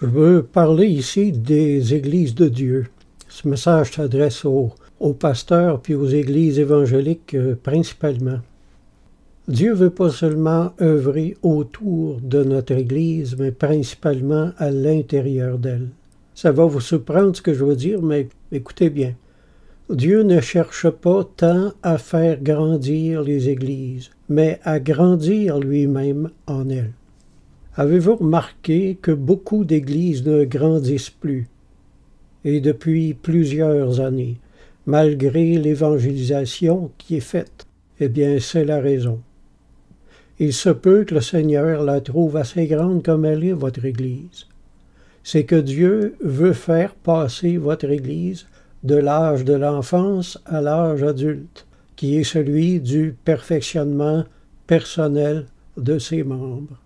Je veux parler ici des églises de Dieu. Ce message s'adresse aux pasteurs puis aux églises évangéliques principalement. Dieu veut pas seulement œuvrer autour de notre église, mais principalement à l'intérieur d'elle. Ça va vous surprendre ce que je veux dire, mais écoutez bien. Dieu ne cherche pas tant à faire grandir les églises, mais à grandir lui-même en elles. Avez-vous remarqué que beaucoup d'églises ne grandissent plus, et depuis plusieurs années, malgré l'évangélisation qui est faite? Eh bien, c'est la raison. Il se peut que le Seigneur la trouve assez grande comme elle est, votre Église. C'est que Dieu veut faire passer votre Église de l'âge de l'enfance à l'âge adulte, qui est celui du perfectionnement personnel de ses membres.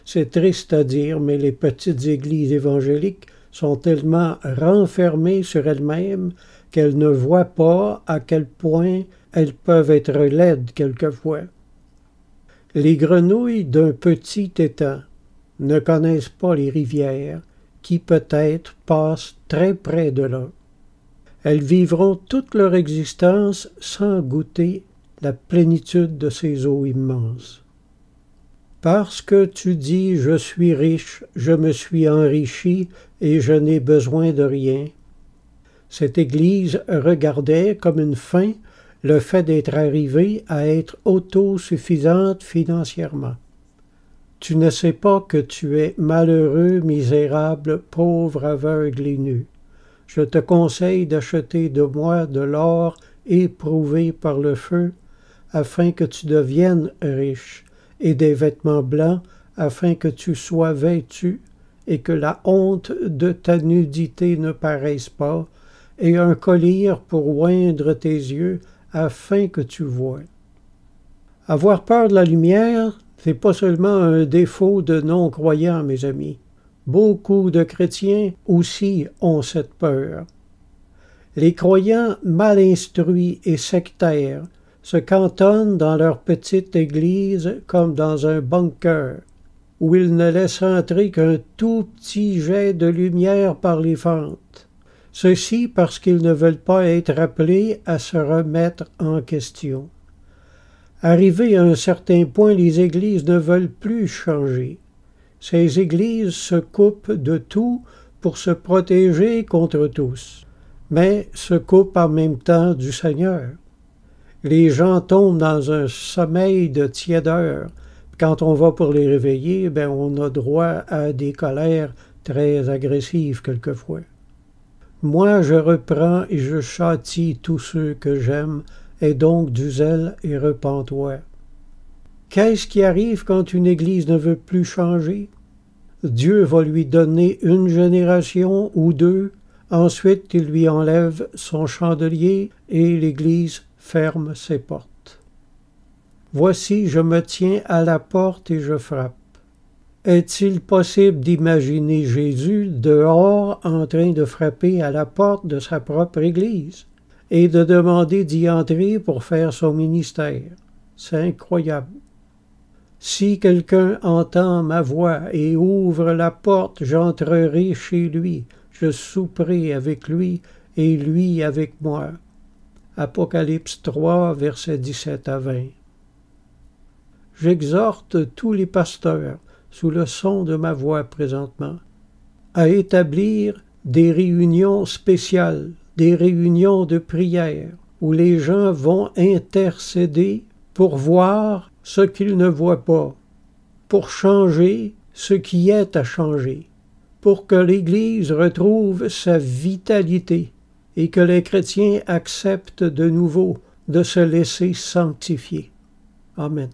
C'est triste à dire, mais les petites églises évangéliques sont tellement renfermées sur elles-mêmes qu'elles ne voient pas à quel point elles peuvent être laides quelquefois. Les grenouilles d'un petit étang ne connaissent pas les rivières qui peut-être passent très près de là. Elles vivront toute leur existence sans goûter la plénitude de ces eaux immenses. Parce que tu dis « je suis riche, je me suis enrichi et je n'ai besoin de rien », cette Église regardait comme une fin le fait d'être arrivée à être autosuffisante financièrement. Tu ne sais pas que tu es malheureux, misérable, pauvre, aveugle et nu. Je te conseille d'acheter de moi de l'or éprouvé par le feu, afin que tu deviennes riche, et des vêtements blancs, afin que tu sois vêtu, et que la honte de ta nudité ne paraisse pas, et un collier pour oindre tes yeux, afin que tu voies. Avoir peur de la lumière, c'est pas seulement un défaut de non-croyants, mes amis. Beaucoup de chrétiens aussi ont cette peur. Les croyants mal instruits et sectaires se cantonnent dans leur petite église comme dans un bunker, où ils ne laissent entrer qu'un tout petit jet de lumière par les fentes. Ceci parce qu'ils ne veulent pas être appelés à se remettre en question. Arrivés à un certain point, les églises ne veulent plus changer. Ces églises se coupent de tout pour se protéger contre tous, mais se coupent en même temps du Seigneur. Les gens tombent dans un sommeil de tiédeur. Quand on va pour les réveiller, on a droit à des colères très agressives quelquefois. Moi, je reprends et je châtie tous ceux que j'aime, aie donc du zèle et repens-toi. Qu'est-ce qui arrive quand une Église ne veut plus changer? Dieu va lui donner une génération ou deux, ensuite il lui enlève son chandelier et l'Église ferme ses portes. Voici, je me tiens à la porte et je frappe. Est-il possible d'imaginer Jésus dehors en train de frapper à la porte de sa propre Église et de demander d'y entrer pour faire son ministère? C'est incroyable. Si quelqu'un entend ma voix et ouvre la porte, j'entrerai chez lui, je souperai avec lui et lui avec moi. Apocalypse 3, versets 17 à 20. J'exhorte tous les pasteurs, sous le son de ma voix présentement, à établir des réunions spéciales, des réunions de prière, où les gens vont intercéder pour voir ce qu'ils ne voient pas, pour changer ce qui est à changer, pour que l'Église retrouve sa vitalité et que les chrétiens acceptent de nouveau de se laisser sanctifier. Amen.